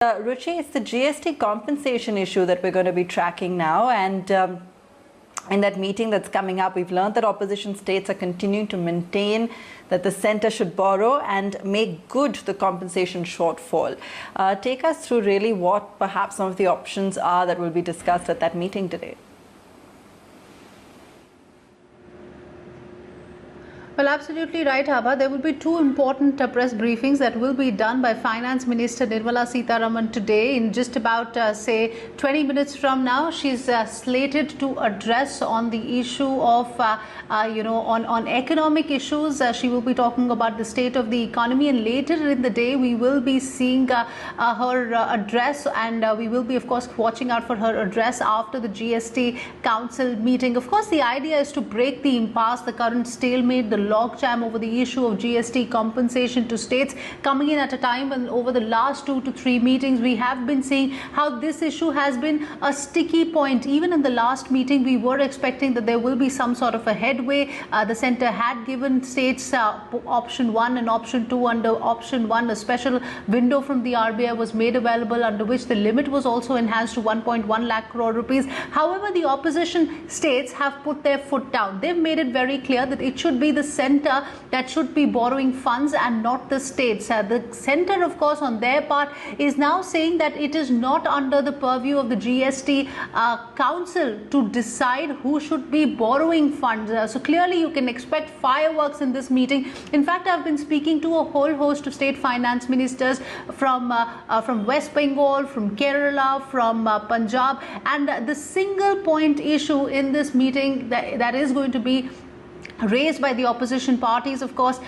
Ruchi, it's the GST compensation issue that we're going to be tracking now. And in that meeting that's coming up, we've learned that opposition states are continuing to maintain that the centre should borrow and make good the compensation shortfall. Take us through really what perhaps some of the options are that will be discussed at that meeting today. Well, absolutely right, Haba. There will be two important press briefings that will be done by Finance Minister Nirmala Sitharaman today. In just about, say, 20 minutes from now, she's slated to address on the issue of, on economic issues. She will be talking about the state of the economy, and later in the day, we will be seeing her address, and we will be, of course, watching out for her address after the GST Council meeting. Of course, the idea is to break the impasse, the current stalemate, the logjam over the issue of GST compensation to states, coming in at a time when over the last 2 to 3 meetings we have been seeing how this issue has been a sticky point. Even in the last meeting, we were expecting that there will be some sort of a headway. The centre had given states option 1 and option 2. Under option 1, a special window from the RBI was made available, under which the limit was also enhanced to 1.1 lakh crore rupees. However, the opposition states have put their foot down. They've made it very clear that it should be the centre that should be borrowing funds and not the states. The centre, of course, on their part is now saying that it is not under the purview of the GST Council to decide who should be borrowing funds. So clearly you can expect fireworks in this meeting. In fact, I've been speaking to a whole host of state finance ministers from West Bengal, from Kerala, from Punjab, and the single point issue in this meeting that is going to be raised by the opposition parties, of course,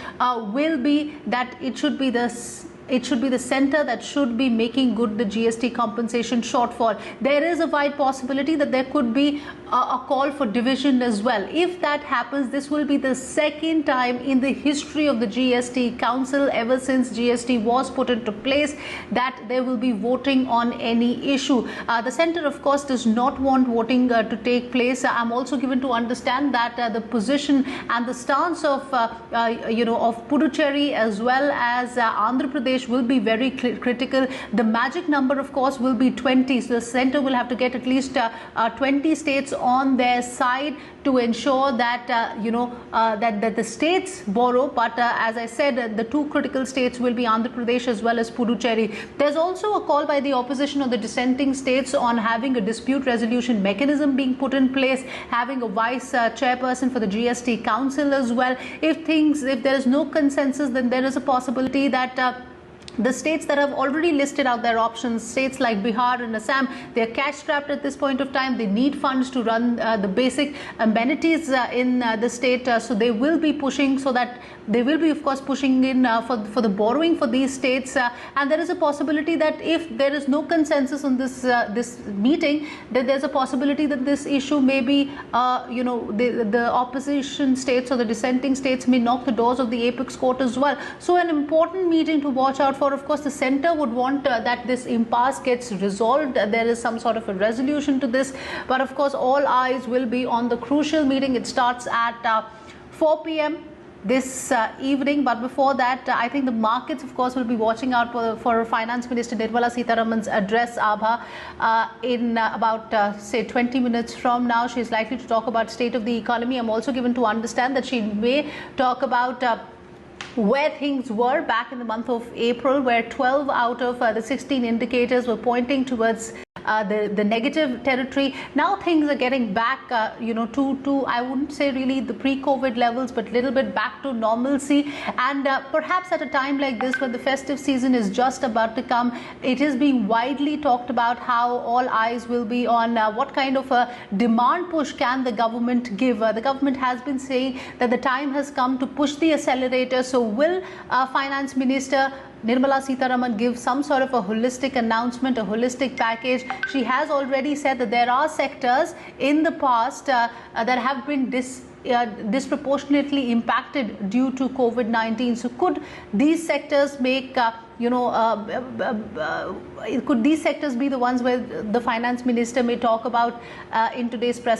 will be that it should be the centre that should be making good the GST compensation shortfall. There is a wide possibility that there could be a call for division as well. If that happens, this will be the second time in the history of the GST Council, ever since GST was put into place, that there will be voting on any issue. The centre, of course, does not want voting to take place. I'm also given to understand that the position and the stance of Puducherry as well as Andhra Pradesh will be very critical. The magic number, of course, will be 20. So the centre will have to get at least 20 states on their side to ensure that that the states borrow. But as I said, the two critical states will be Andhra Pradesh as well as Puducherry. There's also a call by the opposition of the dissenting states on having a dispute resolution mechanism being put in place, having a vice chairperson for the GST Council as well. If there is no consensus, then there is a possibility that the states that have already listed out their options, states like Bihar and Assam, they are cash strapped at this point of time. They need funds to run the basic amenities in the state. So they will be pushing, so that they will be, of course, pushing in for the borrowing for these states. And there is a possibility that if there is no consensus on this meeting, then there's a possibility that this issue may be, the opposition states or the dissenting states may knock the doors of the apex court as well. So an important meeting to watch out for. Of course, the centre would want that this impasse gets resolved. There is some sort of a resolution to this. But of course, all eyes will be on the crucial meeting. It starts at 4 p.m. this evening. But before that, I think the markets, of course, will be watching out for Finance Minister Nirmala Sitharaman's address, Abha. In about, say, 20 minutes from now, she's likely to talk about state of the economy. I'm also given to understand that she may talk about where things were back in the month of April, where 12 out of the 16 indicators were pointing towards the negative territory. Now things are getting back, to I wouldn't say really the pre-COVID levels, but a little bit back to normalcy. And perhaps at a time like this, when the festive season is just about to come, it is being widely talked about how all eyes will be on what kind of a demand push can the government give. The government has been saying that the time has come to push the accelerator. So will Finance Minister Nirmala Sitharaman give some sort of a holistic announcement, a holistic package? She has already said that there are sectors in the past that have been disproportionately impacted due to COVID-19. So could these sectors make, could these sectors be the ones where the finance minister may talk about in today's press